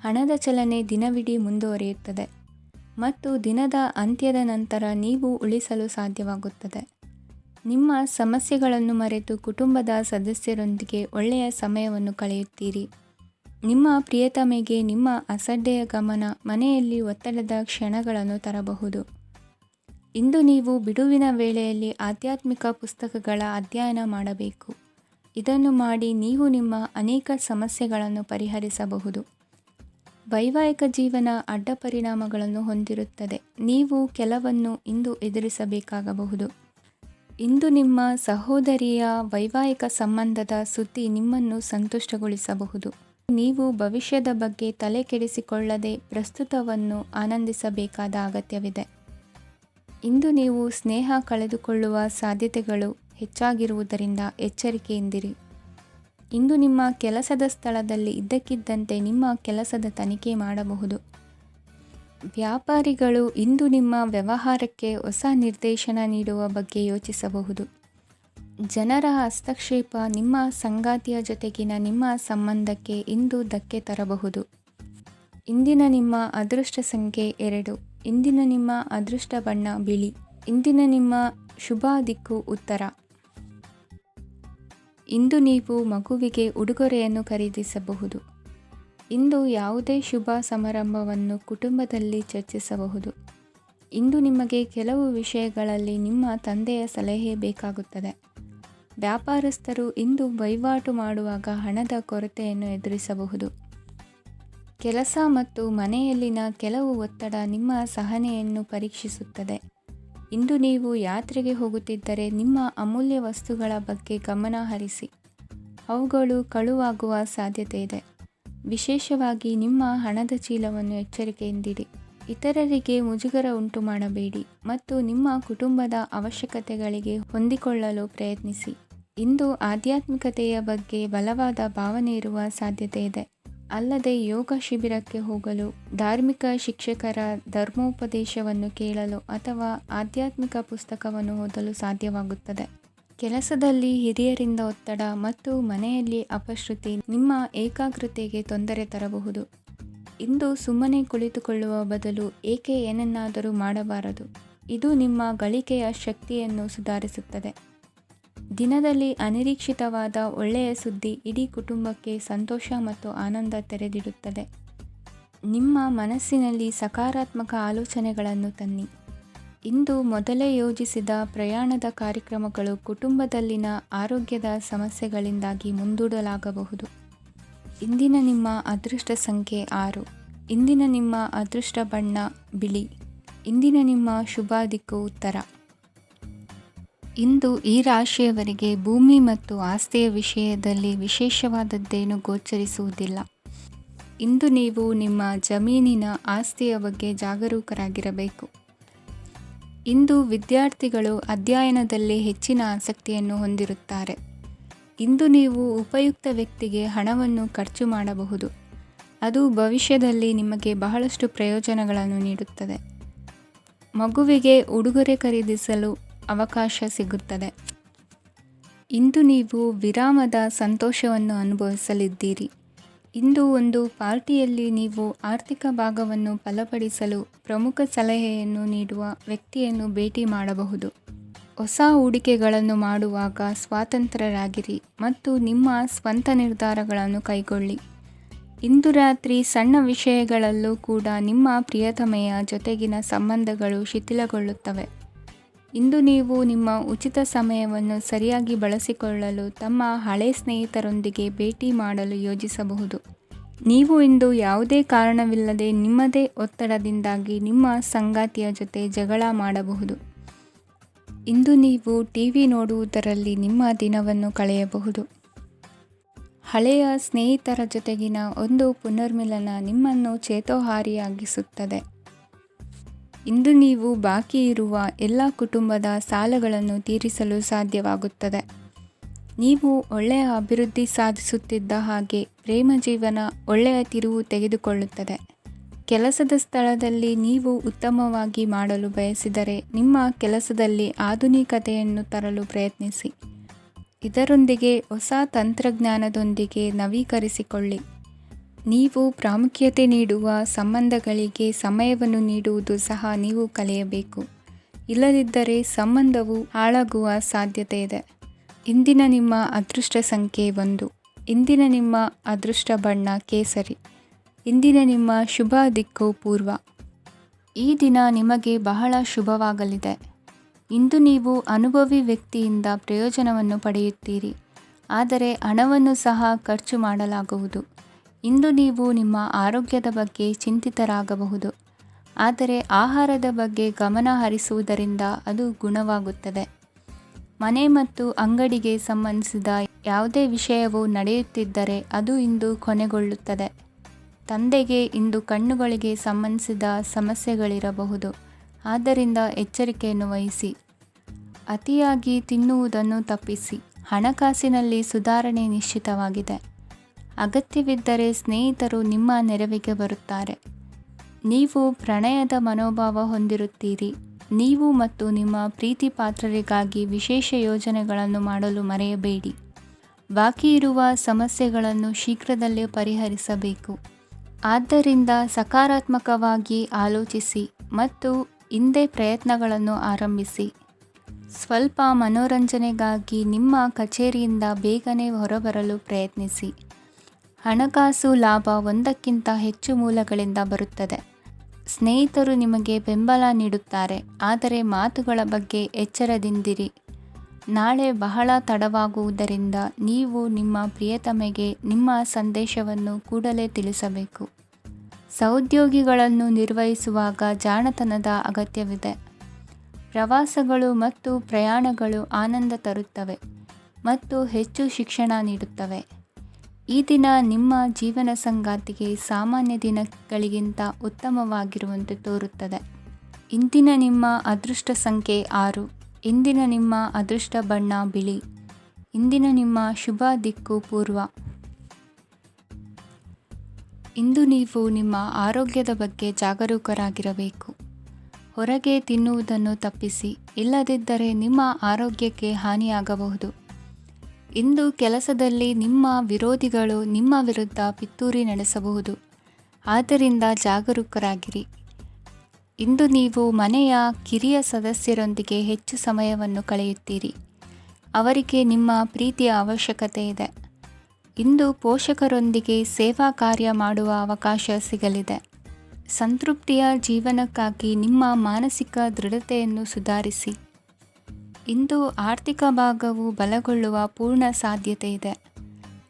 ಹಣದ ಚಲನೆ ದಿನವಿಡೀ ಮುಂದುವರಿಯುತ್ತದೆ ಮತ್ತು ದಿನದ ಅಂತ್ಯದ ನಂತರ ನೀವು ಉಳಿಸಲು ಸಾಧ್ಯವಾಗುತ್ತದೆ. ನಿಮ್ಮ ಸಮಸ್ಯೆಗಳನ್ನು ಮರೆತು ಕುಟುಂಬದ ಸದಸ್ಯರೊಂದಿಗೆ ಒಳ್ಳೆಯ ಸಮಯವನ್ನು ಕಳೆಯುತ್ತೀರಿ. ನಿಮ್ಮ ಪ್ರಿಯತಮೆಗೆ ನಿಮ್ಮ ಅಸಡ್ಡೆಯ ಗಮನ ಮನೆಯಲ್ಲಿ ಒತ್ತಡದ ಕ್ಷಣಗಳನ್ನು ತರಬಹುದು. ಇಂದು ನೀವು ಬಿಡುವಿನ ವೇಳೆಯಲ್ಲಿ ಆಧ್ಯಾತ್ಮಿಕ ಪುಸ್ತಕಗಳ ಅಧ್ಯಯನ ಮಾಡಬೇಕು. ಇದನ್ನು ಮಾಡಿ ನೀವು ನಿಮ್ಮ ಅನೇಕ ಸಮಸ್ಯೆಗಳನ್ನು ಪರಿಹರಿಸಬಹುದು. ವೈವಾಹಿಕ ಜೀವನ ಅಡ್ಡ ಪರಿಣಾಮಗಳನ್ನು ಹೊಂದಿರುತ್ತದೆ. ನೀವು ಕೆಲವನ್ನು ಇಂದು ಎದುರಿಸಬೇಕಾಗಬಹುದು. ಇಂದು ನಿಮ್ಮ ಸಹೋದರಿಯ ವೈವಾಹಿಕ ಸಂಬಂಧದ ಸುದ್ದಿ ನಿಮ್ಮನ್ನು ಸಂತುಷ್ಟಗೊಳಿಸಬಹುದು. ನೀವು ಭವಿಷ್ಯದ ಬಗ್ಗೆ ತಲೆ ಕೆಡಿಸಿಕೊಳ್ಳದೆ ಪ್ರಸ್ತುತವನ್ನು ಆನಂದಿಸಬೇಕಾದ ಅಗತ್ಯವಿದೆ. ಇಂದು ನೀವು ಸ್ನೇಹ ಕಳೆದುಕೊಳ್ಳುವ ಸಾಧ್ಯತೆಗಳು ಹೆಚ್ಚಾಗಿರುವುದರಿಂದ ಎಚ್ಚರಿಕೆಯಿಂದಿರಿ. ಇಂದು ನಿಮ್ಮ ಕೆಲಸದ ಸ್ಥಳದಲ್ಲಿ ಇದ್ದಕ್ಕಿದ್ದಂತೆ ನಿಮ್ಮ ಕೆಲಸದ ತನಿಖೆ ಮಾಡಬಹುದು. ವ್ಯಾಪಾರಿಗಳು ಇಂದು ನಿಮ್ಮ ವ್ಯವಹಾರಕ್ಕೆ ಹೊಸ ನಿರ್ದೇಶನ ನೀಡುವ ಬಗ್ಗೆ ಯೋಚಿಸಬಹುದು. ಜನರ ಹಸ್ತಕ್ಷೇಪ ನಿಮ್ಮ ಸಂಗಾತಿಯ ಜೊತೆಗಿನ ನಿಮ್ಮ ಸಂಬಂಧಕ್ಕೆ ಇಂದು ಧಕ್ಕೆ ತರಬಹುದು. ಇಂದಿನ ನಿಮ್ಮ ಅದೃಷ್ಟ ಸಂಖ್ಯೆ 2. ಇಂದಿನ ನಿಮ್ಮ ಅದೃಷ್ಟ ಬಣ್ಣ ಬಿಳಿ. ಇಂದಿನ ನಿಮ್ಮ ಶುಭ ದಿಕ್ಕು ಉತ್ತರ. ಇಂದು ನೀವು ಮಗುವಿಗೆ ಉಡುಗೊರೆಯನ್ನು ಖರೀದಿಸಬಹುದು. ಇಂದು ಯಾವುದೇ ಶುಭ ಸಮಾರಂಭವನ್ನು ಕುಟುಂಬದಲ್ಲಿ ಚರ್ಚಿಸಬಹುದು. ಇಂದು ನಿಮಗೆ ಕೆಲವು ವಿಷಯಗಳಲ್ಲಿ ನಿಮ್ಮ ತಂದೆಯ ಸಲಹೆ ಬೇಕಾಗುತ್ತದೆ. ವ್ಯಾಪಾರಸ್ಥರು ಇಂದು ವಹಿವಾಟು ಮಾಡುವಾಗ ಹಣದ ಕೊರತೆಯನ್ನು ಎದುರಿಸಬಹುದು. ಕೆಲಸ ಮತ್ತು ಮನೆಯಲ್ಲಿನ ಕೆಲವು ಒತ್ತಡ ನಿಮ್ಮ ಸಹನೆಯನ್ನು ಪರೀಕ್ಷಿಸುತ್ತದೆ. ಇಂದು ನೀವು ಯಾತ್ರೆಗೆ ಹೋಗುತ್ತಿದ್ದರೆ ನಿಮ್ಮ ಅಮೂಲ್ಯ ವಸ್ತುಗಳ ಬಗ್ಗೆ ಗಮನ ಹರಿಸಿ. ಅವುಗಳು ಕಳುವಾಗುವ ಸಾಧ್ಯತೆ ಇದೆ. ವಿಶೇಷವಾಗಿ ನಿಮ್ಮ ಹಣದ ಚೀಲವನ್ನು ಎಚ್ಚರಿಕೆಯಿಂದಿಡಿ. ಇತರರಿಗೆ ಮುಜುಗರ ಉಂಟು ಮಾಡಬೇಡಿ ಮತ್ತು ನಿಮ್ಮ ಕುಟುಂಬದ ಅವಶ್ಯಕತೆಗಳಿಗೆ ಹೊಂದಿಕೊಳ್ಳಲು ಪ್ರಯತ್ನಿಸಿ. ಇಂದು ಆಧ್ಯಾತ್ಮಿಕತೆಯ ಬಗ್ಗೆ ಬಲವಾದ ಭಾವನೆ ಇರುವ ಸಾಧ್ಯತೆ ಇದೆ. ಅಲ್ಲದೆ ಯೋಗ ಶಿಬಿರಕ್ಕೆ ಹೋಗಲು, ಧಾರ್ಮಿಕ ಶಿಕ್ಷಕರ ಧರ್ಮೋಪದೇಶವನ್ನು ಕೇಳಲು ಅಥವಾ ಆಧ್ಯಾತ್ಮಿಕ ಪುಸ್ತಕವನ್ನು ಓದಲು ಸಾಧ್ಯವಾಗುತ್ತದೆ. ಕೆಲಸದಲ್ಲಿ ಹಿರಿಯರಿಂದ ಒತ್ತಡ ಮತ್ತು ಮನೆಯಲ್ಲಿ ಅಪಶ್ರುತಿ ನಿಮ್ಮ ಏಕಾಗ್ರತೆಗೆ ತೊಂದರೆ ತರಬಹುದು. ಇಂದು ಸುಮ್ಮನೆ ಕುಳಿತುಕೊಳ್ಳುವ ಬದಲು ಏಕೆ ಏನನ್ನಾದರೂ ಮಾಡಬಾರದು. ಇದು ನಿಮ್ಮ ಗಳಿಕೆಯ ಶಕ್ತಿಯನ್ನು ಸುಧಾರಿಸುತ್ತದೆ. ದಿನದಲ್ಲಿ ಅನಿರೀಕ್ಷಿತವಾದ ಒಳ್ಳೆಯ ಸುದ್ದಿ ಇಡೀ ಕುಟುಂಬಕ್ಕೆ ಸಂತೋಷ ಮತ್ತು ಆನಂದ ತೆರೆದಿಡುತ್ತದೆ. ನಿಮ್ಮ ಮನಸ್ಸಿನಲ್ಲಿ ಸಕಾರಾತ್ಮಕ ಆಲೋಚನೆಗಳನ್ನು ತನ್ನಿ. ಇಂದು ಮೊದಲೇ ಯೋಜಿಸಿದ ಪ್ರಯಾಣದ ಕಾರ್ಯಕ್ರಮಗಳು ಕುಟುಂಬದಲ್ಲಿನ ಆರೋಗ್ಯದ ಸಮಸ್ಯೆಗಳಿಂದಾಗಿ ಮುಂದೂಡಲಾಗಬಹುದು. ಇಂದಿನ ನಿಮ್ಮ ಅದೃಷ್ಟ ಸಂಖ್ಯೆ 6. ಇಂದಿನ ನಿಮ್ಮ ಅದೃಷ್ಟ ಬಣ್ಣ ಬಿಳಿ. ಇಂದಿನ ನಿಮ್ಮ ಶುಭ ದಿಕ್ಕು ಉತ್ತರ. ಇಂದು ಈ ರಾಶಿಯವರಿಗೆ ಭೂಮಿ ಮತ್ತು ಆಸ್ತಿಯ ವಿಷಯದಲ್ಲಿ ವಿಶೇಷವಾದದ್ದೇನು ಗೋಚರಿಸುವುದಿಲ್ಲ. ಇಂದು ನೀವು ನಿಮ್ಮ ಜಮೀನಿನ ಆಸ್ತಿಯ ಬಗ್ಗೆ ಜಾಗರೂಕರಾಗಿರಬೇಕು. ಇಂದು ವಿದ್ಯಾರ್ಥಿಗಳು ಅಧ್ಯಯನದಲ್ಲಿ ಹೆಚ್ಚಿನ ಆಸಕ್ತಿಯನ್ನು ಹೊಂದಿರುತ್ತಾರೆ. ಇಂದು ನೀವು ಉಪಯುಕ್ತ ವ್ಯಕ್ತಿಗೆ ಹಣವನ್ನು ಖರ್ಚು ಮಾಡಬಹುದು. ಅದು ಭವಿಷ್ಯದಲ್ಲಿ ನಿಮಗೆ ಬಹಳಷ್ಟು ಪ್ರಯೋಜನಗಳನ್ನು ನೀಡುತ್ತದೆ. ಮಗುವಿಗೆ ಉಡುಗೊರೆ ಖರೀದಿಸಲು ಅವಕಾಶ ಸಿಗುತ್ತದೆ. ಇಂದು ನೀವು ವಿರಾಮದ ಸಂತೋಷವನ್ನು ಅನುಭವಿಸಲಿದ್ದೀರಿ. ಇಂದು ಒಂದು ಪಾರ್ಟಿಯಲ್ಲಿ ನೀವು ಆರ್ಥಿಕ ಭಾಗವನ್ನು ಬಲಪಡಿಸಲು ಪ್ರಮುಖ ಸಲಹೆಯನ್ನು ನೀಡುವ ವ್ಯಕ್ತಿಯನ್ನು ಭೇಟಿ ಮಾಡಬಹುದು. ಹೊಸ ಹೂಡಿಕೆಗಳನ್ನು ಮಾಡುವಾಗ ಸ್ವತಂತ್ರರಾಗಿರಿ ಮತ್ತು ನಿಮ್ಮ ಸ್ವಂತ ನಿರ್ಧಾರಗಳನ್ನು ಕೈಗೊಳ್ಳಿ. ಇಂದು ರಾತ್ರಿ ಸಣ್ಣ ವಿಷಯಗಳಲ್ಲೂ ಕೂಡ ನಿಮ್ಮ ಪ್ರಿಯತಮೆಯ ಜೊತೆಗಿನ ಸಂಬಂಧಗಳು ಶಿಥಿಲಗೊಳ್ಳುತ್ತವೆ. ಇಂದು ನೀವು ನಿಮ್ಮ ಉಚಿತ ಸಮಯವನ್ನು ಸರಿಯಾಗಿ ಬಳಸಿಕೊಳ್ಳಲು ತಮ್ಮ ಹಳೆ ಸ್ನೇಹಿತರೊಂದಿಗೆ ಭೇಟಿ ಮಾಡಲು ಯೋಜಿಸಬಹುದು. ನೀವು ಇಂದು ಯಾವುದೇ ಕಾರಣವಿಲ್ಲದೆ ನಿಮ್ಮದೇ ಒತ್ತಡದಿಂದಾಗಿ ನಿಮ್ಮ ಸಂಗಾತಿಯ ಜೊತೆ ಜಗಳ ಮಾಡಬಹುದು. ಇಂದು ನೀವು ಟಿವಿ ನೋಡುವುದರಲ್ಲಿ ನಿಮ್ಮ ದಿನವನ್ನು ಕಳೆಯಬಹುದು. ಹಳೆಯ ಸ್ನೇಹಿತರ ಜೊತೆಗಿನ ಒಂದು ಪುನರ್ಮಿಲನ ನಿಮ್ಮನ್ನು ಚೇತೋಹಾರಿಯಾಗಿಸುತ್ತದೆ. ಇಂದು ನೀವು ಬಾಕಿ ಇರುವ ಎಲ್ಲ ಕುಟುಂಬದ ಸಾಲಗಳನ್ನು ತೀರಿಸಲು ಸಾಧ್ಯವಾಗುತ್ತದೆ. ನೀವು ಒಳ್ಳೆಯ ಅಭಿವೃದ್ಧಿ ಸಾಧಿಸುತ್ತಿದ್ದ ಹಾಗೆ ಪ್ರೇಮ ಜೀವನ ಒಳ್ಳೆಯ ತಿರುವು ತೆಗೆದುಕೊಳ್ಳುತ್ತದೆ. ಕೆಲಸದ ಸ್ಥಳದಲ್ಲಿ ನೀವು ಉತ್ತಮವಾಗಿ ಮಾಡಲು ಬಯಸಿದರೆ ನಿಮ್ಮ ಕೆಲಸದಲ್ಲಿ ಆಧುನಿಕತೆಯನ್ನು ತರಲು ಪ್ರಯತ್ನಿಸಿ. ಇದರೊಂದಿಗೆ ಹೊಸ ತಂತ್ರಜ್ಞಾನದೊಂದಿಗೆ ನವೀಕರಿಸಿಕೊಳ್ಳಿ. ನೀವು ಪ್ರಾಮುಖ್ಯತೆ ನೀಡುವ ಸಂಬಂಧಗಳಿಗೆ ಸಮಯವನ್ನು ನೀಡುವುದು ಸಹ ನೀವು ಕಲಿಯಬೇಕು. ಇಲ್ಲದಿದ್ದರೆ ಸಂಬಂಧವು ಹಾಳಾಗುವ ಸಾಧ್ಯತೆ ಇದೆ. ಇಂದಿನ ನಿಮ್ಮ ಅದೃಷ್ಟ ಸಂಖ್ಯೆ 1. ಇಂದಿನ ನಿಮ್ಮ ಅದೃಷ್ಟ ಬಣ್ಣ ಕೇಸರಿ. ಇಂದಿನ ನಿಮ್ಮ ಶುಭ ದಿಕ್ಕು ಪೂರ್ವ. ಈ ದಿನ ನಿಮಗೆ ಬಹಳ ಶುಭವಾಗಲಿದೆ. ಇಂದು ನೀವು ಅನುಭವಿ ವ್ಯಕ್ತಿಯಿಂದ ಪ್ರಯೋಜನವನ್ನು ಪಡೆಯುತ್ತೀರಿ, ಆದರೆ ಹಣವನ್ನು ಸಹ ಖರ್ಚು ಮಾಡಲಾಗುವುದು. ಇಂದು ನೀವು ನಿಮ್ಮ ಆರೋಗ್ಯದ ಬಗ್ಗೆ ಚಿಂತಿತರಾಗಬಹುದು, ಆದರೆ ಆಹಾರದ ಬಗ್ಗೆ ಗಮನ ಹರಿಸುವುದರಿಂದ ಅದು ಗುಣವಾಗುತ್ತದೆ. ಮನೆ ಮತ್ತು ಅಂಗಡಿಗೆ ಸಂಬಂಧಿಸಿದ ಯಾವುದೇ ವಿಷಯವು ನಡೆಯುತ್ತಿದ್ದರೆ ಅದು ಇಂದು ಕೊನೆಗೊಳ್ಳುತ್ತದೆ. ತಂದೆಗೆ ಇಂದು ಕಣ್ಣುಗಳಿಗೆ ಸಂಬಂಧಿಸಿದ ಸಮಸ್ಯೆಗಳಿರಬಹುದು, ಆದ್ದರಿಂದ ಎಚ್ಚರಿಕೆಯನ್ನು ವಹಿಸಿ. ಅತಿಯಾಗಿ ತಿನ್ನುವುದನ್ನು ತಪ್ಪಿಸಿ. ಹಣಕಾಸಿನಲ್ಲಿ ಸುಧಾರಣೆ ನಿಶ್ಚಿತವಾಗಿದೆ. ಅಗತ್ಯವಿದ್ದರೆ ಸ್ನೇಹಿತರು ನಿಮ್ಮ ನೆರವಿಗೆ ಬರುತ್ತಾರೆ. ನೀವು ಪ್ರಣಯದ ಮನೋಭಾವ ಹೊಂದಿರುತ್ತೀರಿ. ನೀವು ಮತ್ತು ನಿಮ್ಮ ಪ್ರೀತಿ ಪಾತ್ರರಿಗಾಗಿ ವಿಶೇಷ ಯೋಜನೆಗಳನ್ನು ಮಾಡಲು ಮರೆಯಬೇಡಿ. ಬಾಕಿ ಇರುವ ಸಮಸ್ಯೆಗಳನ್ನು ಶೀಘ್ರದಲ್ಲೇ ಪರಿಹರಿಸಬೇಕು. ಆದ್ದರಿಂದ ಸಕಾರಾತ್ಮಕವಾಗಿ ಆಲೋಚಿಸಿ ಮತ್ತು ಇಂದೇ ಪ್ರಯತ್ನಗಳನ್ನು ಆರಂಭಿಸಿ. ಸ್ವಲ್ಪ ಮನೋರಂಜನೆಗಾಗಿ ನಿಮ್ಮ ಕಚೇರಿಯಿಂದ ಬೇಗನೆ ಹೊರಬರಲು ಪ್ರಯತ್ನಿಸಿ. ಹಣಕಾಸು ಲಾಭ ಒಂದಕ್ಕಿಂತ ಹೆಚ್ಚು ಮೂಲಗಳಿಂದ ಬರುತ್ತದೆ. ಸ್ನೇಹಿತರು ನಿಮಗೆ ಬೆಂಬಲ ನೀಡುತ್ತಾರೆ, ಆದರೆ ಮಾತುಗಳ ಬಗ್ಗೆ ಎಚ್ಚರದಿಂದಿರಿ. ನಾಳೆ ಬಹಳ ತಡವಾಗುವುದರಿಂದ ನೀವು ನಿಮ್ಮ ಪ್ರಿಯತಮೆಗೆ ನಿಮ್ಮ ಸಂದೇಶವನ್ನು ಕೂಡಲೇ ತಿಳಿಸಬೇಕು. ಸಹೋದ್ಯೋಗಿಗಳನ್ನು ನಿರ್ವಹಿಸುವಾಗ ಜಾಣತನದ ಅಗತ್ಯವಿದೆ. ಪ್ರವಾಸಗಳು ಮತ್ತು ಪ್ರಯಾಣಗಳು ಆನಂದ ತರುತ್ತವೆ ಮತ್ತು ಹೆಚ್ಚು ಶಿಕ್ಷಣ ನೀಡುತ್ತವೆ. ಈ ದಿನ ನಿಮ್ಮ ಜೀವನ ಸಂಗಾತಿಗೆ ಸಾಮಾನ್ಯ ದಿನಗಳಿಗಿಂತ ಉತ್ತಮವಾಗಿರುವಂತೆ ತೋರುತ್ತದೆ. ಇಂದಿನ ನಿಮ್ಮ ಅದೃಷ್ಟ ಸಂಖ್ಯೆ 6. ಇಂದಿನ ನಿಮ್ಮ ಅದೃಷ್ಟ ಬಣ್ಣ ಬಿಳಿ. ಇಂದಿನ ನಿಮ್ಮ ಶುಭ ದಿಕ್ಕು ಪೂರ್ವ. ಇಂದು ನೀವು ನಿಮ್ಮ ಆರೋಗ್ಯದ ಬಗ್ಗೆ ಜಾಗರೂಕರಾಗಿರಬೇಕು. ಹೊರಗೆ ತಿನ್ನುವುದನ್ನು ತಪ್ಪಿಸಿ, ಇಲ್ಲದಿದ್ದರೆ ನಿಮ್ಮ ಆರೋಗ್ಯಕ್ಕೆ ಹಾನಿಯಾಗಬಹುದು. ಇಂದು ಕೆಲಸದಲ್ಲಿ ನಿಮ್ಮ ವಿರೋಧಿಗಳು ನಿಮ್ಮ ವಿರುದ್ಧ ಪಿತೂರಿ ನಡೆಸಬಹುದು, ಆದ್ದರಿಂದ ಜಾಗರೂಕರಾಗಿರಿ. ಇಂದು ನೀವು ಮನೆಯ ಕಿರಿಯ ಸದಸ್ಯರೊಂದಿಗೆ ಹೆಚ್ಚು ಸಮಯವನ್ನು ಕಳೆಯುತ್ತೀರಿ. ಅವರಿಗೆ ನಿಮ್ಮ ಪ್ರೀತಿಯ ಅವಶ್ಯಕತೆ ಇದೆ. ಇಂದು ಪೋಷಕರೊಂದಿಗೆ ಸೇವಾ ಕಾರ್ಯ ಮಾಡುವ ಅವಕಾಶ ಸಿಗಲಿದೆ. ಸಂತೃಪ್ತಿಯ ಜೀವನಕ್ಕಾಗಿ ನಿಮ್ಮ ಮಾನಸಿಕ ದೃಢತೆಯನ್ನು ಸುಧಾರಿಸಿ. ಇಂದು ಆರ್ಥಿಕ ಭಾಗವು ಬಲಗೊಳ್ಳುವ ಪೂರ್ಣ ಸಾಧ್ಯತೆ ಇದೆ.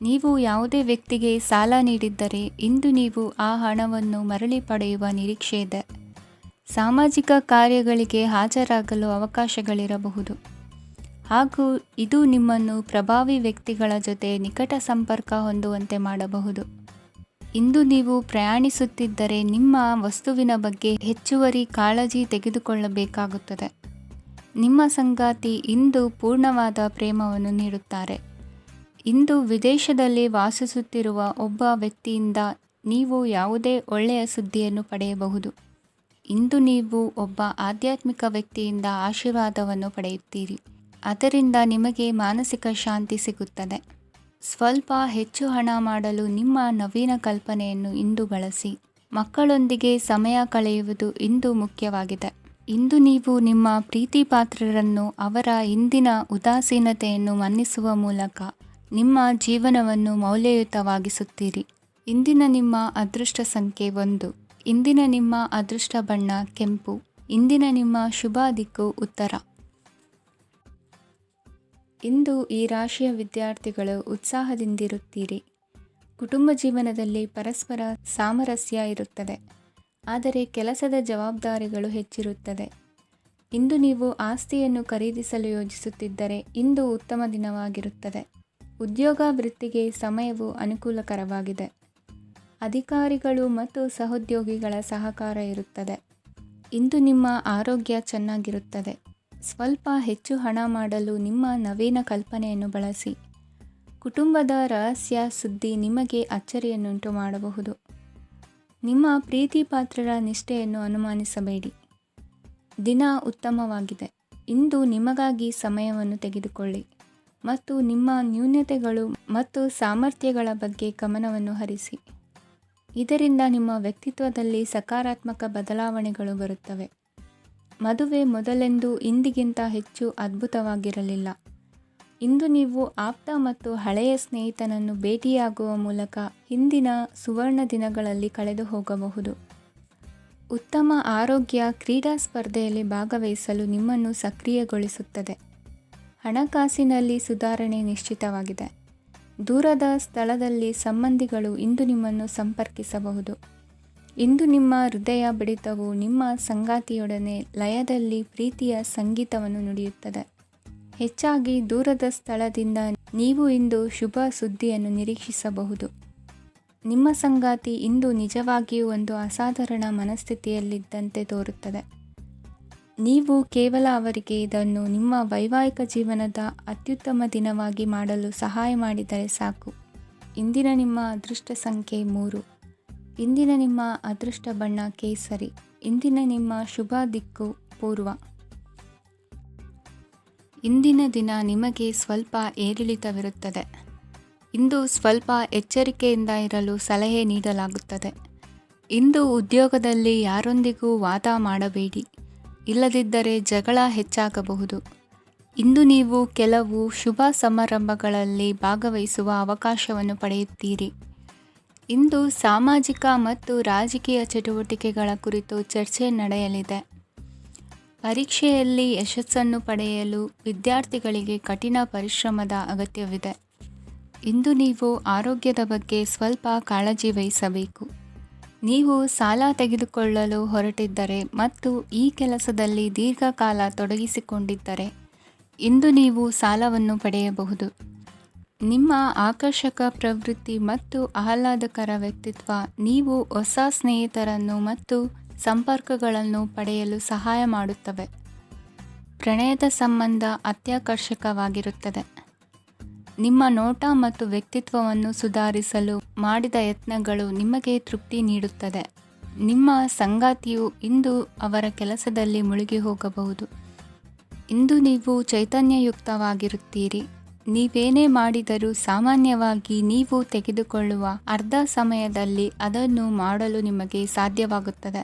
ನೀವು ಯಾವುದೇ ವ್ಯಕ್ತಿಗೆ ಸಾಲ ನೀಡಿದ್ದರೆ ಇಂದು ನೀವು ಆ ಹಣವನ್ನು ಮರಳಿ ಪಡೆಯುವ ನಿರೀಕ್ಷೆ ಇದೆ. ಸಾಮಾಜಿಕ ಕಾರ್ಯಗಳಿಗೆ ಹಾಜರಾಗಲು ಅವಕಾಶಗಳಿರಬಹುದು, ಹಾಗೂ ಇದು ನಿಮ್ಮನ್ನು ಪ್ರಭಾವಿ ವ್ಯಕ್ತಿಗಳ ಜೊತೆ ನಿಕಟ ಸಂಪರ್ಕ ಹೊಂದುವಂತೆ ಮಾಡಬಹುದು. ಇಂದು ನೀವು ಪ್ರಯಾಣಿಸುತ್ತಿದ್ದರೆ ನಿಮ್ಮ ವಸ್ತುವಿನ ಬಗ್ಗೆ ಹೆಚ್ಚುವರಿ ಕಾಳಜಿ ತೆಗೆದುಕೊಳ್ಳಬೇಕಾಗುತ್ತದೆ. ನಿಮ್ಮ ಸಂಗಾತಿ ಇಂದು ಪೂರ್ಣವಾದ ಪ್ರೇಮವನ್ನು ನೀಡುತ್ತಾರೆ. ಇಂದು ವಿದೇಶದಲ್ಲಿ ವಾಸಿಸುತ್ತಿರುವ ಒಬ್ಬ ವ್ಯಕ್ತಿಯಿಂದ ನೀವು ಯಾವುದೇ ಒಳ್ಳೆಯ ಸುದ್ದಿಯನ್ನು ಪಡೆಯಬಹುದು. ಇಂದು ನೀವು ಒಬ್ಬ ಆಧ್ಯಾತ್ಮಿಕ ವ್ಯಕ್ತಿಯಿಂದ ಆಶೀರ್ವಾದವನ್ನು ಪಡೆಯುತ್ತೀರಿ. ಅದರಿಂದ ನಿಮಗೆ ಮಾನಸಿಕ ಶಾಂತಿ ಸಿಗುತ್ತದೆ. ಸ್ವಲ್ಪ ಹೆಚ್ಚು ಹಣ ಮಾಡಲು ನಿಮ್ಮ ನವೀನ ಕಲ್ಪನೆಯನ್ನು ಇಂದು ಬಳಸಿ. ಮಕ್ಕಳೊಂದಿಗೆ ಸಮಯ ಕಳೆಯುವುದು ಇಂದು ಮುಖ್ಯವಾಗಿದೆ. ಇಂದು ನೀವು ನಿಮ್ಮ ಪ್ರೀತಿ ಪಾತ್ರರನ್ನು ಅವರ ಇಂದಿನ ಉದಾಸೀನತೆಯನ್ನು ಮನ್ನಿಸುವ ಮೂಲಕ ನಿಮ್ಮ ಜೀವನವನ್ನು ಮೌಲ್ಯಯುತವಾಗಿಸುತ್ತೀರಿ. ಇಂದಿನ ನಿಮ್ಮ ಅದೃಷ್ಟ ಸಂಖ್ಯೆ 1. ಇಂದಿನ ನಿಮ್ಮ ಅದೃಷ್ಟ ಬಣ್ಣ ಕೆಂಪು. ಇಂದಿನ ನಿಮ್ಮ ಶುಭ ದಿಕ್ಕು ಉತ್ತರ. ಇಂದು ಈ ರಾಶಿಯ ವಿದ್ಯಾರ್ಥಿಗಳು ಉತ್ಸಾಹದಿಂದಿರುತ್ತೀರಿ. ಕುಟುಂಬ ಜೀವನದಲ್ಲಿ ಪರಸ್ಪರ ಸಾಮರಸ್ಯ ಇರುತ್ತದೆ, ಆದರೆ ಕೆಲಸದ ಜವಾಬ್ದಾರಿಗಳು ಹೆಚ್ಚಿರುತ್ತದೆ. ಇಂದು ನೀವು ಆಸ್ತಿಯನ್ನು ಖರೀದಿಸಲು ಯೋಜಿಸುತ್ತಿದ್ದರೆ ಇಂದು ಉತ್ತಮ ದಿನವಾಗಿರುತ್ತದೆ. ಉದ್ಯೋಗ ವೃತ್ತಿಗೆ ಸಮಯವು ಅನುಕೂಲಕರವಾಗಿದೆ. ಅಧಿಕಾರಿಗಳು ಮತ್ತು ಸಹೋದ್ಯೋಗಿಗಳ ಸಹಕಾರ ಇರುತ್ತದೆ. ಇಂದು ನಿಮ್ಮ ಆರೋಗ್ಯ ಚೆನ್ನಾಗಿರುತ್ತದೆ. ಸ್ವಲ್ಪ ಹೆಚ್ಚು ಹಣ ಮಾಡಲು ನಿಮ್ಮ ನವೀನ ಕಲ್ಪನೆಯನ್ನು ಬಳಸಿ. ಕುಟುಂಬದ ರಹಸ್ಯ ಸುದ್ದಿ ನಿಮಗೆ ಅಚ್ಚರಿಯನ್ನುಂಟು ಮಾಡಬಹುದು. ನಿಮ್ಮ ಪ್ರೀತಿ ಪಾತ್ರರ ನಿಷ್ಠೆಯನ್ನು ಅನುಮಾನಿಸಬೇಡಿ. ದಿನ ಉತ್ತಮವಾಗಿದೆ. ಇಂದು ನಿಮಗಾಗಿ ಸಮಯವನ್ನು ತೆಗೆದುಕೊಳ್ಳಿ ಮತ್ತು ನಿಮ್ಮ ನ್ಯೂನತೆಗಳು ಮತ್ತು ಸಾಮರ್ಥ್ಯಗಳ ಬಗ್ಗೆ ಗಮನವನ್ನು ಹರಿಸಿ. ಇದರಿಂದ ನಿಮ್ಮ ವ್ಯಕ್ತಿತ್ವದಲ್ಲಿ ಸಕಾರಾತ್ಮಕ ಬದಲಾವಣೆಗಳು ಬರುತ್ತವೆ. ಮದುವೆ ಮೊದಲೆಂದೂ ಇಂದಿಗಿಂತ ಹೆಚ್ಚು ಅದ್ಭುತವಾಗಿರಲಿಲ್ಲ. ಇಂದು ನೀವು ಆಪ್ತ ಮತ್ತು ಹಳೆಯ ಸ್ನೇಹಿತನನ್ನು ಭೇಟಿಯಾಗುವ ಮೂಲಕ ಹಿಂದಿನ ಸುವರ್ಣ ದಿನಗಳಲ್ಲಿ ಕಳೆದು ಹೋಗಬಹುದು. ಉತ್ತಮ ಆರೋಗ್ಯ ಕ್ರೀಡಾ ಸ್ಪರ್ಧೆಯಲ್ಲಿ ಭಾಗವಹಿಸಲು ನಿಮ್ಮನ್ನು ಸಕ್ರಿಯಗೊಳಿಸುತ್ತದೆ. ಹಣಕಾಸಿನಲ್ಲಿ ಸುಧಾರಣೆ ನಿಶ್ಚಿತವಾಗಿದೆ. ದೂರದ ಸ್ಥಳದಲ್ಲಿ ಸಂಬಂಧಿಗಳು ಇಂದು ನಿಮ್ಮನ್ನು ಸಂಪರ್ಕಿಸಬಹುದು. ಇಂದು ನಿಮ್ಮ ಹೃದಯ ಬಡಿತವು ನಿಮ್ಮ ಸಂಗಾತಿಯೊಡನೆ ಲಯದಲ್ಲಿ ಪ್ರೀತಿಯ ಸಂಗೀತವನ್ನು ನುಡಿಯುತ್ತದೆ. ಹೆಚ್ಚಾಗಿ ದೂರದ ಸ್ಥಳದಿಂದ ನೀವು ಇಂದು ಶುಭ ಸುದ್ದಿಯನ್ನು ನಿರೀಕ್ಷಿಸಬಹುದು. ನಿಮ್ಮ ಸಂಗಾತಿ ಇಂದು ನಿಜವಾಗಿಯೂ ಒಂದು ಅಸಾಧಾರಣ ಮನಸ್ಥಿತಿಯಲ್ಲಿದ್ದಂತೆ ತೋರುತ್ತದೆ. ನೀವು ಕೇವಲ ಅವರಿಗೆ ಇದನ್ನು ನಿಮ್ಮ ವೈವಾಹಿಕ ಜೀವನದ ಅತ್ಯುತ್ತಮ ದಿನವಾಗಿ ಮಾಡಲು ಸಹಾಯ ಮಾಡಿದರೆ ಸಾಕು. ಇಂದಿನ ನಿಮ್ಮ ಅದೃಷ್ಟ ಸಂಖ್ಯೆ 3. ಇಂದಿನ ನಿಮ್ಮ ಅದೃಷ್ಟ ಬಣ್ಣ ಕೇಸರಿ. ಇಂದಿನ ನಿಮ್ಮ ಶುಭ ದಿಕ್ಕು ಪೂರ್ವ. ಇಂದಿನ ದಿನ ನಿಮಗೆ ಸ್ವಲ್ಪ ಏರಿಳಿತವಿರುತ್ತದೆ. ಇಂದು ಸ್ವಲ್ಪ ಎಚ್ಚರಿಕೆಯಿಂದ ಇರಲು ಸಲಹೆ ನೀಡಲಾಗುತ್ತದೆ. ಇಂದು ಉದ್ಯೋಗದಲ್ಲಿ ಯಾರೊಂದಿಗೂ ವಾದ ಮಾಡಬೇಡಿ, ಇಲ್ಲದಿದ್ದರೆ ಜಗಳ ಹೆಚ್ಚಾಗಬಹುದು. ಇಂದು ನೀವು ಕೆಲವು ಶುಭ ಸಮಾರಂಭಗಳಲ್ಲಿ ಭಾಗವಹಿಸುವ ಅವಕಾಶವನ್ನು ಪಡೆಯುತ್ತೀರಿ. ಇಂದು ಸಾಮಾಜಿಕ ಮತ್ತು ರಾಜಕೀಯ ಚಟುವಟಿಕೆಗಳ ಕುರಿತು ಚರ್ಚೆ ನಡೆಯಲಿದೆ. ಪರೀಕ್ಷೆಯಲ್ಲಿ ಯಶಸ್ಸನ್ನು ಪಡೆಯಲು ವಿದ್ಯಾರ್ಥಿಗಳಿಗೆ ಕಠಿಣ ಪರಿಶ್ರಮದ ಅಗತ್ಯವಿದೆ. ಇಂದು ನೀವು ಆರೋಗ್ಯದ ಬಗ್ಗೆ ಸ್ವಲ್ಪ ಕಾಳಜಿ ವಹಿಸಬೇಕು. ನೀವು ಸಾಲ ತೆಗೆದುಕೊಳ್ಳಲು ಹೊರಟಿದ್ದರೆ ಮತ್ತು ಈ ಕೆಲಸದಲ್ಲಿ ದೀರ್ಘಕಾಲ ತೊಡಗಿಸಿಕೊಂಡಿದ್ದರೆ ಇಂದು ನೀವು ಸಾಲವನ್ನು ಪಡೆಯಬಹುದು. ನಿಮ್ಮ ಆಕರ್ಷಕ ಪ್ರವೃತ್ತಿ ಮತ್ತು ಆಹ್ಲಾದಕರ ವ್ಯಕ್ತಿತ್ವ ನೀವು ಹೊಸ ಸ್ನೇಹಿತರನ್ನು ಮತ್ತು ಸಂಪರ್ಕಗಳನ್ನು ಪಡೆಯಲು ಸಹಾಯ ಮಾಡುತ್ತವೆ. ಪ್ರಣಯದ ಸಂಬಂಧ ಅತ್ಯಾಕರ್ಷಕವಾಗಿರುತ್ತದೆ. ನಿಮ್ಮ ನೋಟ ಮತ್ತು ವ್ಯಕ್ತಿತ್ವವನ್ನು ಸುಧಾರಿಸಲು ಮಾಡಿದ ಯತ್ನಗಳು ನಿಮಗೆ ತೃಪ್ತಿ ನೀಡುತ್ತದೆ. ನಿಮ್ಮ ಸಂಗಾತಿಯು ಇಂದು ಅವರ ಕೆಲಸದಲ್ಲಿ ಮುಳುಗಿ ಹೋಗಬಹುದು. ಇಂದು ನೀವು ಚೈತನ್ಯಯುಕ್ತವಾಗಿರುತ್ತೀರಿ. ನೀವೇನೇ ಮಾಡಿದರೂ ಸಾಮಾನ್ಯವಾಗಿ ನೀವು ತೆಗೆದುಕೊಳ್ಳುವ ಅರ್ಧ ಸಮಯದಲ್ಲಿ ಅದನ್ನು ಮಾಡಲು ನಿಮಗೆ ಸಾಧ್ಯವಾಗುತ್ತದೆ.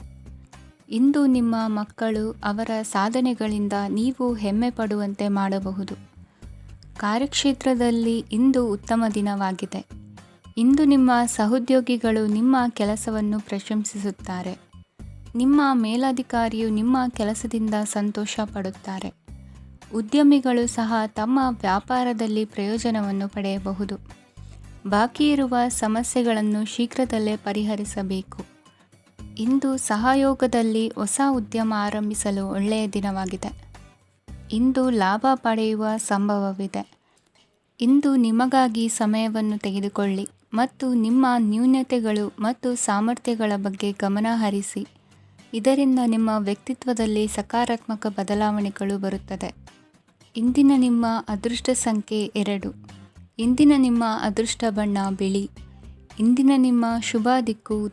ಇಂದು ನಿಮ್ಮ ಮಕ್ಕಳು ಅವರ ಸಾಧನೆಗಳಿಂದ ನೀವು ಹೆಮ್ಮೆ ಪಡುವಂತೆ ಮಾಡಬಹುದು. ಕಾರ್ಯಕ್ಷೇತ್ರದಲ್ಲಿ ಇಂದು ಉತ್ತಮ ದಿನವಾಗಿದೆ. ಇಂದು ನಿಮ್ಮ ಸಹೋದ್ಯೋಗಿಗಳು ನಿಮ್ಮ ಕೆಲಸವನ್ನು ಪ್ರಶಂಸಿಸುತ್ತಾರೆ. ನಿಮ್ಮ ಮೇಲಧಿಕಾರಿಯು ನಿಮ್ಮ ಕೆಲಸದಿಂದ ಸಂತೋಷ ಪಡುತ್ತಾರೆ. ಉದ್ಯಮಿಗಳು ಸಹ ತಮ್ಮ ವ್ಯಾಪಾರದಲ್ಲಿ ಪ್ರಯೋಜನವನ್ನು ಪಡೆಯಬಹುದು. ಬಾಕಿ ಇರುವ ಸಮಸ್ಯೆಗಳನ್ನು ಶೀಘ್ರದಲ್ಲೇ ಪರಿಹರಿಸಬೇಕು. ಇಂದು ಸಹಯೋಗದಲ್ಲಿ ಹೊಸ ಉದ್ಯಮ ಆರಂಭಿಸಲು ಒಳ್ಳೆಯ ದಿನವಾಗಿದೆ. ಇಂದು ಲಾಭ ಪಡೆಯುವ ಸಂಭವವಿದೆ. ಇಂದು ನಿಮಗಾಗಿ ಸಮಯವನ್ನು ತೆಗೆದುಕೊಳ್ಳಿ ಮತ್ತು ನಿಮ್ಮ ನ್ಯೂನತೆಗಳು ಮತ್ತು ಸಾಮರ್ಥ್ಯಗಳ ಬಗ್ಗೆ ಗಮನ ಹರಿಸಿ. ಇದರಿಂದ ನಿಮ್ಮ ವ್ಯಕ್ತಿತ್ವದಲ್ಲಿ ಸಕಾರಾತ್ಮಕ ಬದಲಾವಣೆಗಳು ಬರುತ್ತದೆ. ಇಂದಿನ ನಿಮ್ಮ ಅದೃಷ್ಟ ಸಂಖ್ಯೆ 2. ಇಂದಿನ ನಿಮ್ಮ ಅದೃಷ್ಟ ಬಣ್ಣ ಬಿಳಿ. ಇಂದಿನ ನಿಮ್ಮ ಶುಭ ದಿಕ್ಕು